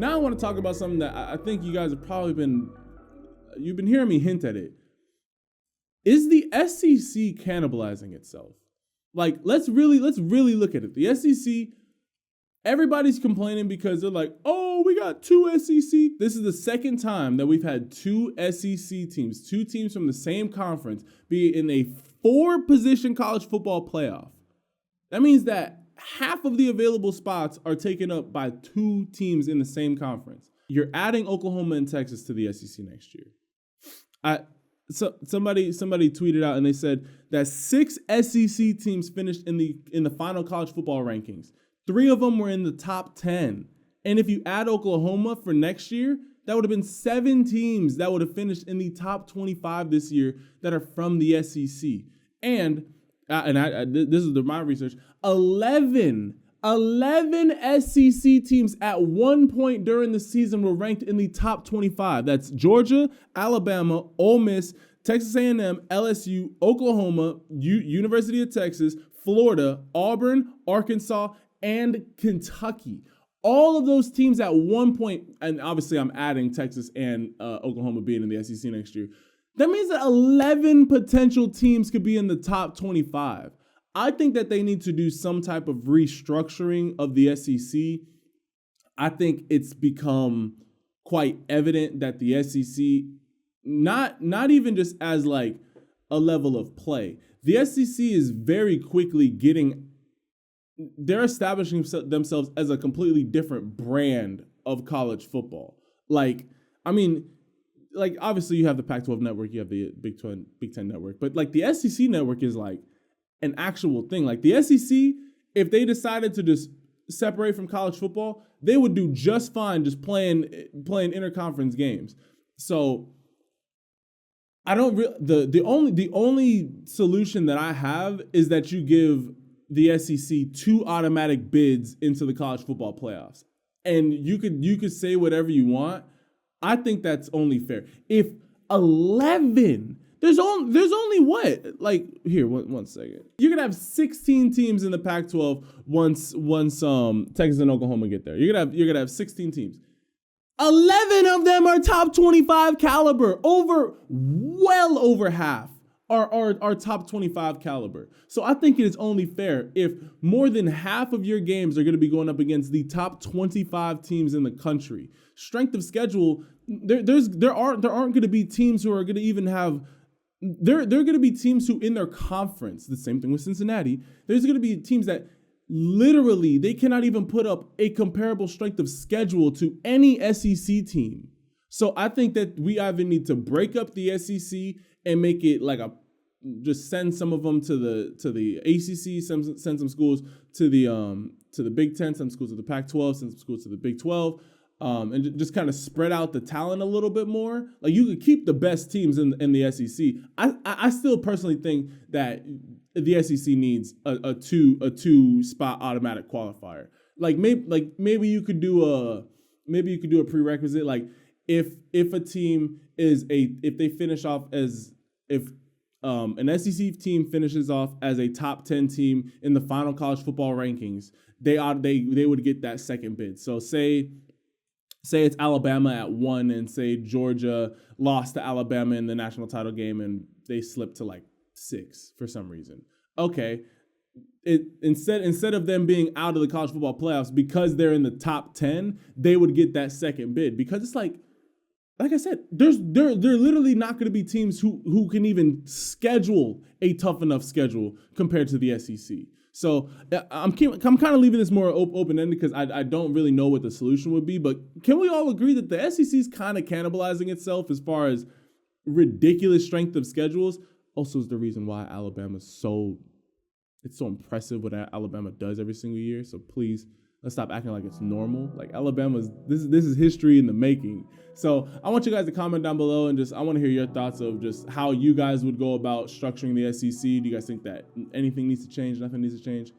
Now I want to talk about something that I think you guys have probably you've been hearing me hint at it. Is the SEC cannibalizing itself? Like, let's really look at it. The SEC, everybody's complaining because they're like, oh, we got two SEC. This is the second time that we've had two SEC teams, two teams from the same conference, be in a 4-position college football playoff. That means that half of the available spots are taken up by two teams in the same conference. You're adding Oklahoma and Texas to the SEC next year. So somebody tweeted out and they said that 6 SEC teams finished in the final college football rankings. 3 of them were in the top 10. And if you add Oklahoma for next year, that would have been 7 teams that would have finished in the top 25 this year that are from the SEC. And this is my research, 11 SEC teams at one point during the season were ranked in the top 25. That's Georgia, Alabama, Ole Miss, Texas A&M, LSU, Oklahoma, University of Texas, Florida, Auburn, Arkansas, and Kentucky. All of those teams at one point, and obviously I'm adding Texas and Oklahoma being in the SEC next year. That means that 11 potential teams could be in the top 25. I think that they need to do some type of restructuring of the SEC. I think it's become quite evident that the SEC, not even just as like a level of play, the SEC is very quickly they're establishing themselves as a completely different brand of college football. Like, I mean, like obviously you have the Pac-12 network, you have the Big Ten network, but like the SEC network is like an actual thing. Like the SEC, if they decided to just separate from college football, they would do just fine just playing interconference games. So I don't the only solution that I have is that you give the SEC 2 automatic bids into the college football playoffs. And you could say whatever you want. I think that's only fair. If 11, there's only what? Like, here, one second. You're gonna have 16 teams in the Pac-12 once Texas and Oklahoma get there. You're gonna have 16 teams. 11 of them are top 25 caliber. Well over half are top 25 caliber. So I think it is only fair if more than half of your games are going to be going up against the top 25 teams in the country. Strength of schedule, there aren't going to be teams who are going to even have. There are going to be teams who in their conference, the same thing with Cincinnati, there's going to be teams that literally they cannot even put up a comparable strength of schedule to any SEC team. So I think that we either need to break up the SEC and make it like just send some of them to the ACC, send some schools to the Big Ten, some schools to the Pac-12, send some schools to the Big 12. And just kind of spread out the talent a little bit more. Like you could keep the best teams in the SEC. I still personally think that the SEC needs a two spot automatic qualifier. Maybe you could do a prerequisite. Like if a team if they finish off as if an SEC team finishes off as a top 10 team in the final college football rankings, they would get that second bid. So say it's Alabama at 1 and say Georgia lost to Alabama in the national title game and they slipped to like 6 for some reason. Okay. Instead of them being out of the college football playoffs because they're in the top 10, they would get that second bid because it's like I said, there literally not going to be teams who can even schedule a tough enough schedule compared to the SEC. So I'm kind of leaving this more open-ended because I don't really know what the solution would be. But can we all agree that the SEC is kind of cannibalizing itself as far as ridiculous strength of schedules? Also is the reason why Alabama's so impressive what Alabama does every single year. So please, let's stop acting like it's normal. Like this is history in the making. So I want you guys to comment down below and I want to hear your thoughts of just how you guys would go about structuring the SEC. Do you guys think that anything needs to change, nothing needs to change?